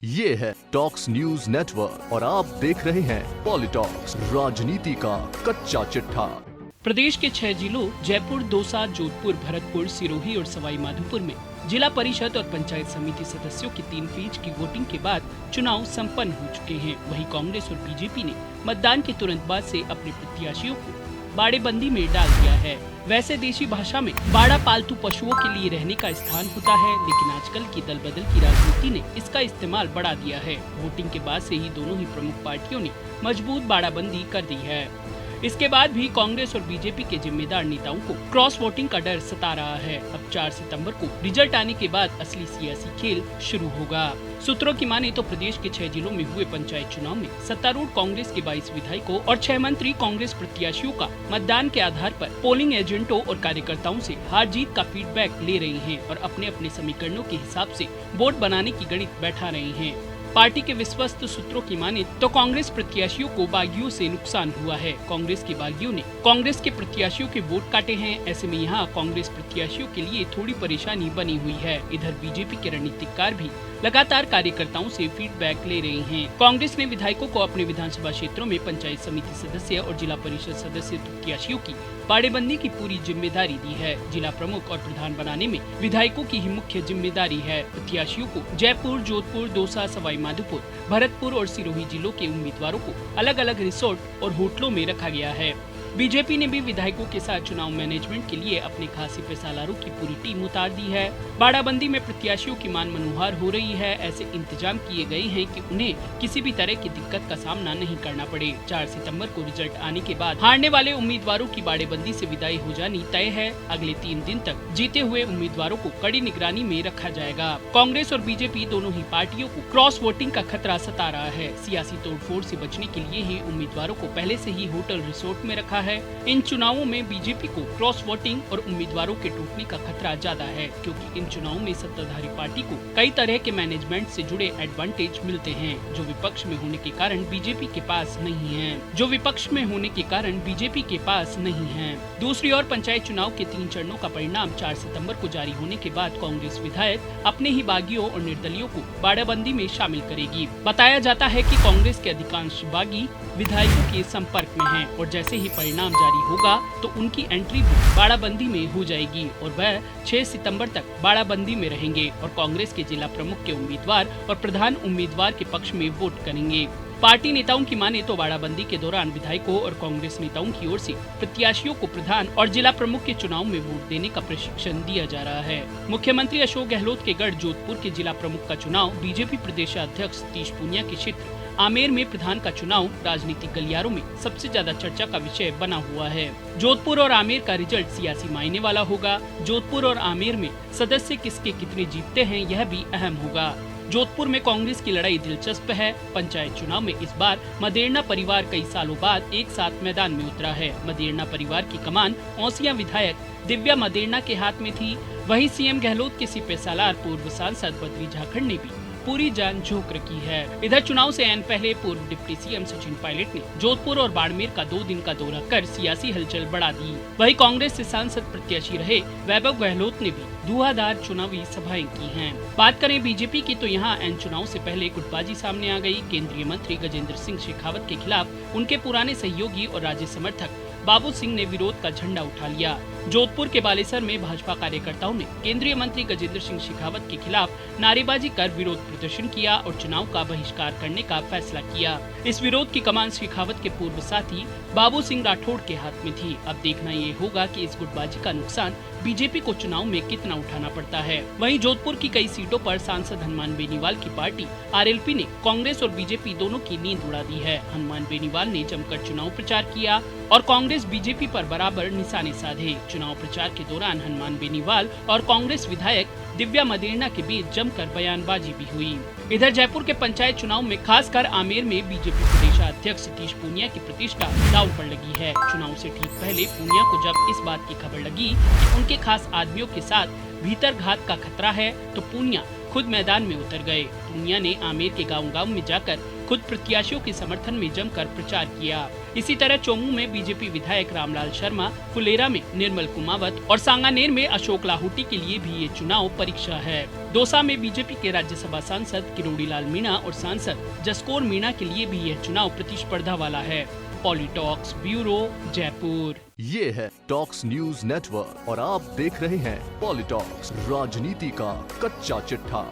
ये है talks news network और आप देख रहे हैं पॉलिटॉक्स, राजनीति का कच्चा चिट्ठा। प्रदेश के 6 जिलों जयपुर, दौसा, जोधपुर, भरतपुर, सिरोही और सवाई माधोपुर में जिला परिषद और पंचायत समिति सदस्यों की 3 फेज की वोटिंग के बाद चुनाव संपन्न हो चुके हैं। वहीं कांग्रेस और बीजेपी ने मतदान के तुरंत बाद से अपने प्रत्याशियों को बाड़ेबंदी में डाल दिया है। वैसे देशी भाषा में बाड़ा पालतू पशुओं के लिए रहने का स्थान होता है, लेकिन आजकल की दल बदल की राजनीति ने इसका इस्तेमाल बढ़ा दिया है। वोटिंग के बाद से ही दोनों ही प्रमुख पार्टियों ने मजबूत बाड़ाबंदी कर दी है। इसके बाद भी कांग्रेस और बीजेपी के जिम्मेदार नेताओं को क्रॉस वोटिंग का डर सता रहा है। अब 4 सितंबर को रिजल्ट आने के बाद असली सियासी खेल शुरू होगा। सूत्रों की माने तो प्रदेश के 6 जिलों में हुए पंचायत चुनाव में सत्तारूढ़ कांग्रेस के 22 विधायकों और 6 मंत्री कांग्रेस प्रत्याशियों का मतदान के आधार पर पोलिंग एजेंटों और कार्यकर्ताओं से हार जीत का फीडबैक ले रहे हैं और अपने अपने समीकरणों के हिसाब से वोट बनाने की गणित बैठा रहे हैं। पार्टी के विश्वस्त सूत्रों की माने तो कांग्रेस प्रत्याशियों को बागियों से नुकसान हुआ है। कांग्रेस के बागियों ने कांग्रेस के प्रत्याशियों के वोट काटे हैं। ऐसे में यहाँ कांग्रेस प्रत्याशियों के लिए थोड़ी परेशानी बनी हुई है। इधर बीजेपी के रणनीतिकार भी लगातार कार्यकर्ताओं से फीडबैक ले रहे हैं। कांग्रेस ने विधायकों को अपने विधानसभा क्षेत्रों में पंचायत समिति सदस्य और जिला परिषद सदस्य प्रत्याशियों की बाड़ेबंदी की पूरी जिम्मेदारी दी है। जिला प्रमुख और प्रधान बनाने में विधायकों की ही मुख्य जिम्मेदारी है। प्रत्याशियों को जयपुर, जोधपुर, दौसा, सवाई माधोपुर, भरतपुर और सिरोही जिलों के उम्मीदवारों को अलग अलग रिसोर्ट और होटलों में रखा गया है। बीजेपी ने भी विधायकों के साथ चुनाव मैनेजमेंट के लिए अपने खासी पेशालारों की पूरी टीम उतार दी है। बाड़ाबंदी में प्रत्याशियों की मान मनोहार हो रही है। ऐसे इंतजाम किए गए हैं कि उन्हें किसी भी तरह की दिक्कत का सामना नहीं करना पड़े। 4 सितंबर को रिजल्ट आने के बाद हारने वाले उम्मीदवारों की बाड़ेबंदी से विदाई हो जानी तय है। अगले 3 दिन तक जीते हुए उम्मीदवारों को कड़ी निगरानी में रखा जाएगा। कांग्रेस और बीजेपी दोनों ही पार्टियों को क्रॉस वोटिंग का खतरा सता रहा है। सियासी तोड़फोड़ से बचने के लिए ही उम्मीदवारों को पहले से ही होटल रिसोर्ट में रखा है। इन चुनावों में बीजेपी को क्रॉस वोटिंग और उम्मीदवारों के टूटने का खतरा ज्यादा है, क्योंकि इन चुनावों में सत्ताधारी पार्टी को कई तरह के मैनेजमेंट से जुड़े एडवांटेज मिलते हैं, जो विपक्ष में होने के कारण बीजेपी के पास नहीं है। दूसरी ओर पंचायत चुनाव के 3 चरणों का परिणाम 4 सितंबर को जारी होने के बाद कांग्रेस विधायक अपने ही बागियों और निर्दलियों को बाड़ाबंदी में शामिल करेगी। बताया जाता है कि कांग्रेस के अधिकांश बागी विधायकों के संपर्क में हैं और जैसे ही परिणाम जारी होगा तो उनकी एंट्री भी बाड़ाबंदी में हो जाएगी और वह 6 सितंबर तक बाड़ाबंदी में रहेंगे और कांग्रेस के जिला प्रमुख के उम्मीदवार और प्रधान उम्मीदवार के पक्ष में वोट करेंगे। पार्टी नेताओं की माने तो बाड़ाबंदी के दौरान विधायकों और कांग्रेस नेताओं की ओर से प्रत्याशियों को प्रधान और जिला प्रमुख के चुनाव में वोट देने का प्रशिक्षण दिया जा रहा है। मुख्यमंत्री अशोक गहलोत के गढ़ जोधपुर के जिला प्रमुख का चुनाव, बीजेपी प्रदेशाध्यक्ष सतीश पूनिया के क्षेत्र आमेर में प्रधान का चुनाव राजनीतिक गलियारों में सबसे ज्यादा चर्चा का विषय बना हुआ है। जोधपुर और आमेर का रिजल्ट सियासी मायने वाला होगा। जोधपुर और आमेर में सदस्य किसके कितने जीतते हैं, यह भी अहम होगा। जोधपुर में कांग्रेस की लड़ाई दिलचस्प है। पंचायत चुनाव में इस बार मदेरणा परिवार कई सालों बाद एक साथ मैदान में उतरा है। मदेरणा परिवार की कमान औसिया विधायक दिव्या मदेरणा के हाथ में थी। वहीं सीएम गहलोत के सिपे सालार पूर्व सांसद बद्री झाखड़ ने भी पूरी जान झोंक रखी है। इधर चुनाव से ऐन पहले पूर्व डिप्टी सीएम सचिन पायलट ने जोधपुर और बाड़मेर का 2 दिन का दौरा कर सियासी हलचल बढ़ा दी। वहीं कांग्रेस से सांसद प्रत्याशी रहे वैभव गहलोत ने भी धुआंधार चुनावी सभाएं की हैं। बात करें बीजेपी की तो यहाँ ऐन चुनाव से पहले गुटबाजी सामने आ गई। केंद्रीय मंत्री गजेंद्र सिंह शेखावत के खिलाफ उनके पुराने सहयोगी और राज्य समर्थक बाबू सिंह ने विरोध का झंडा उठा लिया। जोधपुर के बालेसर में भाजपा कार्यकर्ताओं ने केंद्रीय मंत्री गजेंद्र सिंह शेखावत के खिलाफ नारेबाजी कर विरोध प्रदर्शन किया और चुनाव का बहिष्कार करने का फैसला किया। इस विरोध की कमान शेखावत के पूर्व साथी बाबू सिंह राठौड़ के हाथ में थी। अब देखना ये होगा कि इस गुटबाजी का नुकसान बीजेपी को चुनाव में कितना उठाना पड़ता है। वहीं जोधपुर की कई सीटों पर सांसद हनुमान बेनीवाल की पार्टी आरएलपी ने कांग्रेस और बीजेपी दोनों की नींद उड़ा दी है। हनुमान बेनीवाल ने जमकर चुनाव प्रचार किया और कांग्रेस बीजेपी पर बराबर निशाने साधे। चुनाव प्रचार के दौरान हनुमान बेनीवाल और कांग्रेस विधायक दिव्या मदेरणा के बीच जमकर बयानबाजी भी हुई। इधर जयपुर के पंचायत चुनाव में खासकर आमेर में बीजेपी प्रदेशाध्यक्ष सतीश पूनिया की प्रतिष्ठा दांव पर लगी है। चुनाव से ठीक पहले पूनिया को जब इस बात की खबर लगी कि उनके खास आदमियों के साथ भीतर घात का खतरा है तो पूनिया खुद मैदान में उतर गए। पूनिया ने आमेर के गांव-गांव में जाकर खुद प्रत्याशियों के समर्थन में जमकर प्रचार किया। इसी तरह चोमू में बीजेपी विधायक रामलाल शर्मा, फुलेरा में निर्मल कुमावत और सांगानेर में अशोक लाहौटी के लिए भी ये चुनाव परीक्षा है। दौसा में बीजेपी के राज्यसभा सांसद किरोड़ीलाल मीणा और सांसद जसकौर मीणा के लिए भी यह चुनाव प्रतिस्पर्धा वाला है। पॉलिटॉक्स ब्यूरो, जयपुर। ये है टॉक्स न्यूज नेटवर्क और आप देख रहे हैं पॉलिटॉक्स, राजनीति का कच्चा चिट्ठा।